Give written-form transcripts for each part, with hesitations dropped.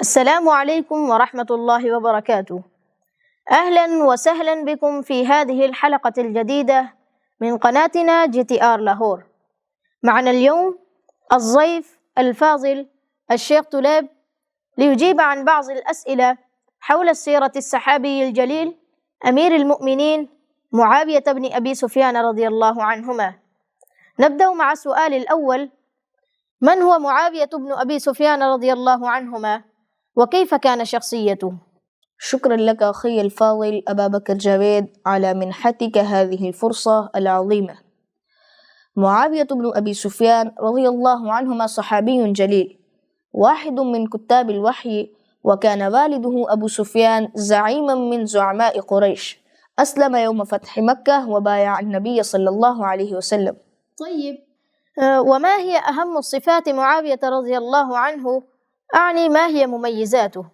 السلام عليكم ورحمة الله وبركاته. أهلا وسهلا بكم في هذه الحلقة الجديدة من قناتنا GTR لاهور. معنا اليوم الضيف الفاضل الشيخ طلاب ليجيب عن بعض الأسئلة حول السيرة الصحابي الجليل أمير المؤمنين معاوية بن أبي سفيان رضي الله عنهما. نبدأ مع السؤال الأول: من هو معاوية بن أبي سفيان رضي الله عنهما، وكيف كان شخصيته؟ شكرا لك أخي الفاضل أبا بكر جاويد على منحتك هذه الفرصة العظيمة. معاوية بن أبي سفيان رضي الله عنهما صحابي جليل، واحد من كتاب الوحي، وكان والده أبو سفيان زعيما من زعماء قريش، أسلم يوم فتح مكة وبايع النبي صلى الله عليه وسلم. طيب، وما هي أهم صفات معاوية رضي الله عنه؟ أعني ما هي مميزاته؟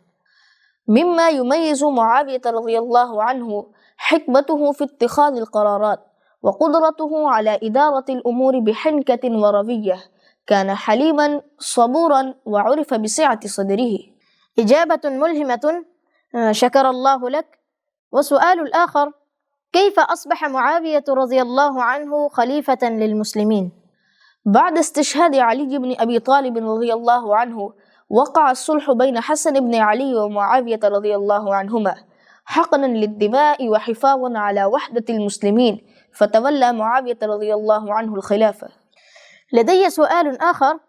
مما يميز معاوية رضي الله عنه حكمته في اتخاذ القرارات، وقدرته على إدارة الأمور بحنكة ورفية. كان حليما صبورا وعرف بسعة صدره. إجابة ملهمة، شكر الله لك. وسؤال الآخر: كيف أصبح معاوية رضي الله عنه خليفة للمسلمين؟ بعد استشهاد علي بن أبي طالب رضي الله عنه، وقع الصلح بين حسن بن علي ومعاوية رضي الله عنهما حقنا للدماء وحفاظا على وحدة المسلمين، فتولى معاوية رضي الله عنه الخلافة. لدي سؤال آخر: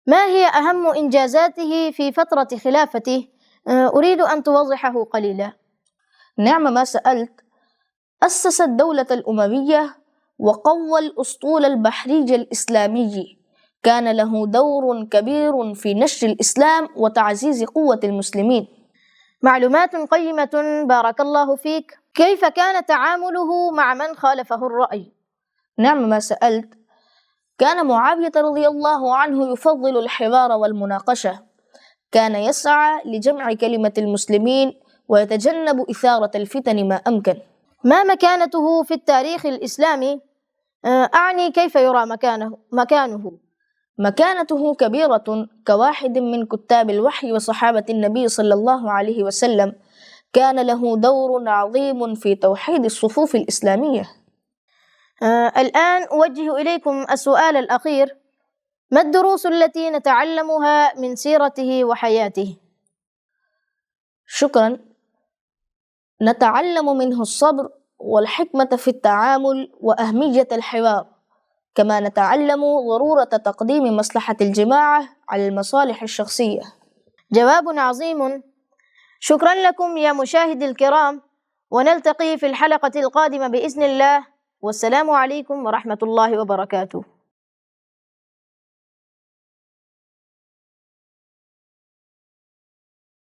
ما هي أهم إنجازاته في فترة خلافته؟ أريد أن توضحه قليلا. نعم ما سألت. أسس الدولة الأموية وقوى الأسطول البحري الإسلامي. كان له دور كبير في نشر الإسلام وتعزيز قوة المسلمين. معلومات قيمة، بارك الله فيك. كيف كان تعامله مع من خالفه الرأي؟ نعم ما سألت. كان معاوية رضي الله عنه يفضل الحوار والمناقشة. كان يسعى لجمع كلمة المسلمين ويتجنب إثارة الفتن ما أمكن. ما مكانته في التاريخ الإسلامي؟ أعني كيف يرى مكانه؟ مكانته كبيرة، كواحد من كتاب الوحي وصحابة النبي صلى الله عليه وسلم. كان له دور عظيم في توحيد الصفوف الإسلامية. الآن أوجه إليكم السؤال الأخير: ما الدروس التي نتعلمها من سيرته وحياته؟ شكرا. نتعلم منه الصبر والحكمة في التعامل وأهمية الحوار، كما نتعلم ضرورة تقديم مصلحة الجماعة على المصالح الشخصية. جواب عظيم. شكرا لكم يا مشاهدي الكرام، ونلتقي في الحلقة القادمة بإذن الله، والسلام عليكم ورحمة الله وبركاته.